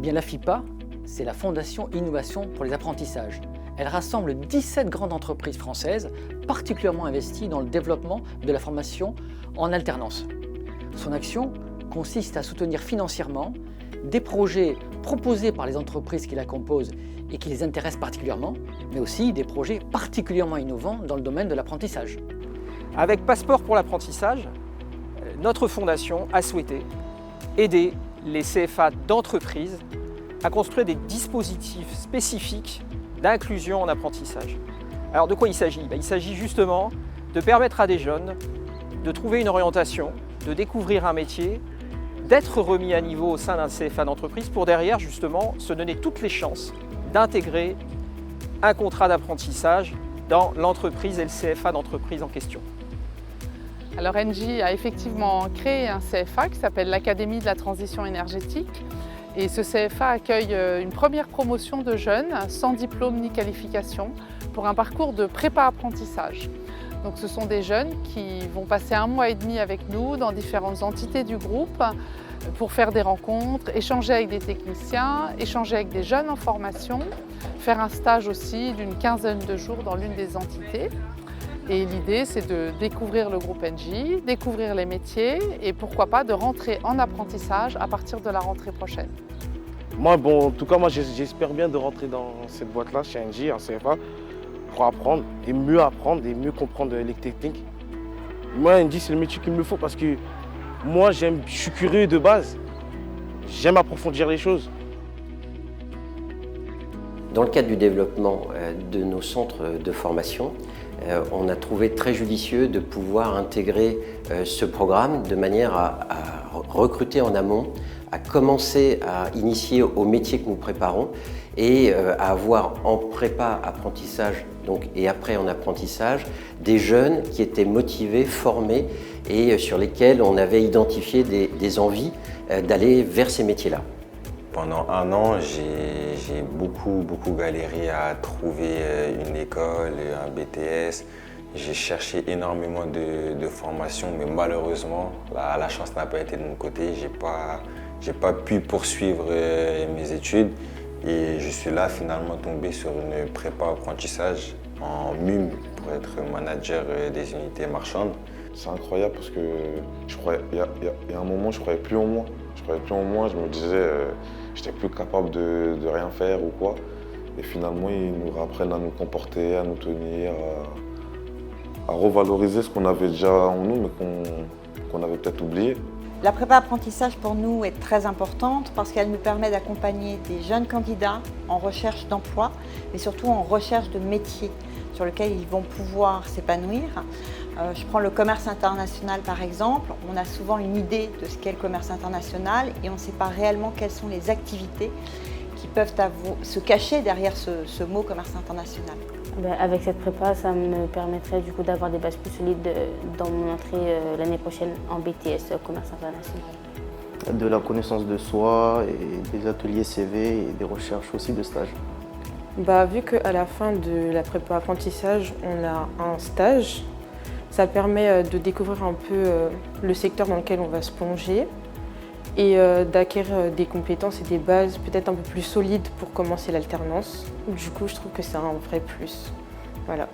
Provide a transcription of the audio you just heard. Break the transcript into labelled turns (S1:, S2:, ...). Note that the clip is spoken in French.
S1: Bien, la FIPA, c'est la Fondation Innovation pour les apprentissages. Elle rassemble 17 grandes entreprises françaises particulièrement investies dans le développement de la formation en alternance. Son action consiste à soutenir financièrement des projets proposés par les entreprises qui la composent et qui les intéressent particulièrement, mais aussi des projets particulièrement innovants dans le domaine de l'apprentissage.
S2: Avec Passeport pour l'apprentissage, notre fondation a souhaité aider les CFA d'entreprise à construire des dispositifs spécifiques d'inclusion en apprentissage. Alors de quoi il s'agit? Il s'agit justement de permettre à des jeunes de trouver une orientation, de découvrir un métier, d'être remis à niveau au sein d'un CFA d'entreprise pour derrière justement se donner toutes les chances d'intégrer un contrat d'apprentissage dans l'entreprise et le CFA d'entreprise en question.
S3: Alors Engie a effectivement créé un CFA qui s'appelle l'Académie de la transition énergétique. Et ce CFA accueille une première promotion de jeunes sans diplôme ni qualification pour un parcours de prépa-apprentissage. Donc ce sont des jeunes qui vont passer 1 mois et demi avec nous dans différentes entités du groupe pour faire des rencontres, échanger avec des techniciens, échanger avec des jeunes en formation, faire un stage aussi d'une 15aine de jours dans l'une des entités. Et l'idée, c'est de découvrir le groupe Engie, découvrir les métiers et pourquoi pas de rentrer en apprentissage à partir de la rentrée prochaine.
S4: Moi, en tout cas, j'espère bien de rentrer dans cette boîte-là, chez Engie, en CFA, pour apprendre et mieux comprendre les techniques. Moi, Engie, c'est le métier qu'il me faut parce que moi, je suis curieux de base. J'aime approfondir les choses.
S5: Dans le cadre du développement de nos centres de formation, on a trouvé très judicieux de pouvoir intégrer ce programme de manière à recruter en amont, à commencer à initier au métier que nous préparons et à avoir en prépa apprentissage et après en apprentissage des jeunes qui étaient motivés, formés et sur lesquels on avait identifié des envies d'aller vers ces métiers-là.
S6: Pendant 1 an, j'ai beaucoup galéré à trouver une école, un BTS. J'ai cherché énormément de formations, mais malheureusement, la chance n'a pas été de mon côté. J'ai pas pu poursuivre mes études et je suis là finalement tombé sur une prépa apprentissage en MUM pour être manager des unités marchandes.
S7: C'est incroyable parce que il y a un moment, je ne croyais plus en moi. Je me disais j'étais plus capable de rien faire ou quoi. Et finalement, ils nous apprennent à nous comporter, à nous tenir, à revaloriser ce qu'on avait déjà en nous, mais qu'on avait peut-être oublié.
S8: La prépa apprentissage pour nous est très importante parce qu'elle nous permet d'accompagner des jeunes candidats en recherche d'emploi, mais surtout en recherche de métiers sur lesquels ils vont pouvoir s'épanouir. Je prends le commerce international par exemple. On a souvent une idée de ce qu'est le commerce international et on ne sait pas réellement quelles sont les activités qui peuvent se cacher derrière ce mot commerce international.
S9: Avec cette prépa, ça me permettrait du coup d'avoir des bases plus solides dans mon entrée l'année prochaine en BTS commerce international.
S10: De la connaissance de soi et des ateliers CV et des recherches aussi de stages.
S11: Vu qu'à la fin de la prépa apprentissage, on a un stage, ça permet de découvrir un peu le secteur dans lequel on va se plonger et d'acquérir des compétences et des bases peut-être un peu plus solides pour commencer l'alternance. Du coup, je trouve que c'est un vrai plus. Voilà.